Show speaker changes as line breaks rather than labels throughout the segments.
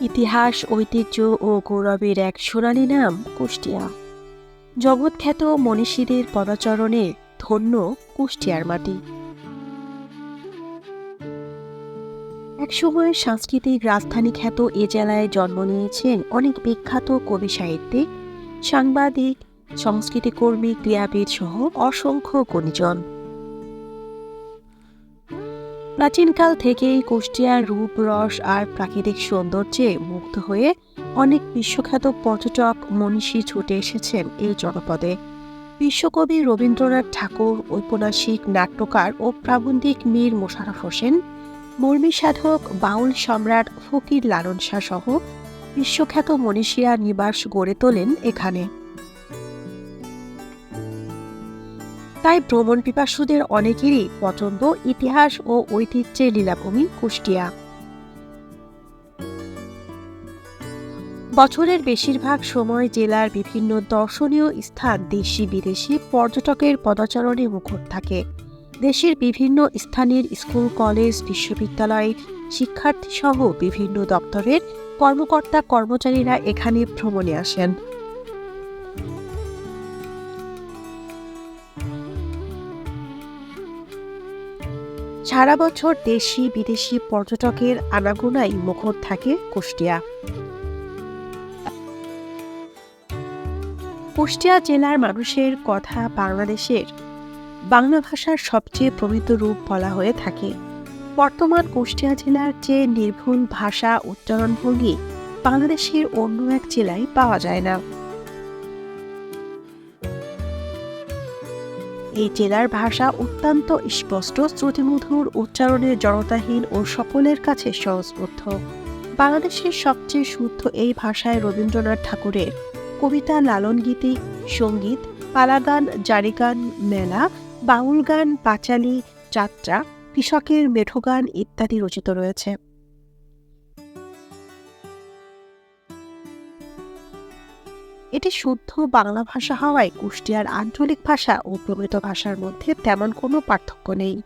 ইতিহাস, ঐতিহ্য ও গৌরবের এক সোনালী নাম কুষ্টিয়া। জগৎখ্যাত মনীষীদের পদচরণে ধন্য কুষ্টিয়ার মাটি। একসময় সাংস্কৃতিক রাজধানী খ্যাত এ জেলায় জন্ম নিয়েছেন অনেক বিখ্যাত কবি, সাহিত্যিক, সাংবাদিক, সংস্কৃতিকর্মী, ক্রীড়াবিদ সহ অসংখ্য গুণীজন। প্রাচীনকাল থেকেই কুষ্টিয়ার রূপ, রস আর প্রাকৃতিক সৌন্দর্যে মুগ্ধ হয়ে অনেক বিশ্বখ্যাত পর্যটক, মনীষী ছুটে এসেছেন এই জনপদে। বিশ্বকবি রবীন্দ্রনাথ ঠাকুর, ঔপন্যাসিক, নাট্যকার ও প্রাবন্ধিক মীর মোশাররফ হোসেন, মর্মী সাধক, বাউল সম্রাট ফকির লালন শাহ সহ বিশ্বখ্যাত মনীষীরা নিবাস গড়ে তোলেন এখানে। তাই ভ্রমণ পিপাসুদের অনেকেরই পছন্দ ইতিহাস ও ঐতিহ্যের লীলাভূমি কুষ্টিয়া। বছরের বেশিরভাগ সময় জেলার বিভিন্ন দর্শনীয় স্থান দেশি বিদেশি পর্যটকের পদচারণে মুখর থাকে। দেশের বিভিন্ন স্থানের স্কুল, কলেজ, বিশ্ববিদ্যালয়, শিক্ষার্থী সহ বিভিন্ন দপ্তরের কর্মকর্তা কর্মচারীরা এখানে ভ্রমণে আসেন। সারা বছর দেশি বিদেশি পর্যটকের আনাগোনায় মুখর থাকে কুষ্টিয়া। কুষ্টিয়া জেলার মানুষের কথা বাংলাদেশের বাংলা ভাষার সবচেয়ে প্রমিত রূপ বলা হয়ে থাকে। বর্তমান কুষ্টিয়া জেলার যে নির্ভুল ভাষা উচ্চারণভঙ্গি বাংলাদেশের অন্য এক জেলায় পাওয়া যায় না। এই জেলার ভাষা অত্যন্ত স্পষ্ট, শ্রুতিমধুর, উচ্চারণে জড়তাহীন ও সকলের কাছে সহজবোধ্য। বাংলাদেশের সবচেয়ে শুদ্ধ এই ভাষায় রবীন্দ্রনাথ ঠাকুরের কবিতা, লালন গীতি, সঙ্গীত, পালাগান, জারিগান, মেলা, বাউল গান, পাঁচালী, যাত্রা, কৃষকের মেঠোগান ইত্যাদি রচিত রয়েছে। এটি শুদ্ধ বাংলা ভাষা হওয়ায় কুষ্টিয়ার আঞ্চলিক ভাষা ও প্রমিত ভাষার মধ্যে তেমন কোনো পার্থক্য নেই।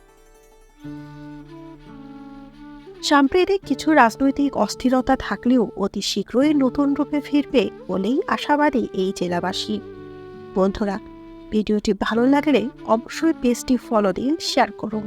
সাম্প্রতিক কিছু রাজনৈতিক অস্থিরতা থাকলেও অতি শীঘ্রই নতুন রূপে ফিরবে বলেই আশাবাদী এই জেলাবাসী। বন্ধুরা, ভিডিওটি ভালো লাগলে অবশ্যই পেজটি ফলো দিয়ে শেয়ার করুন।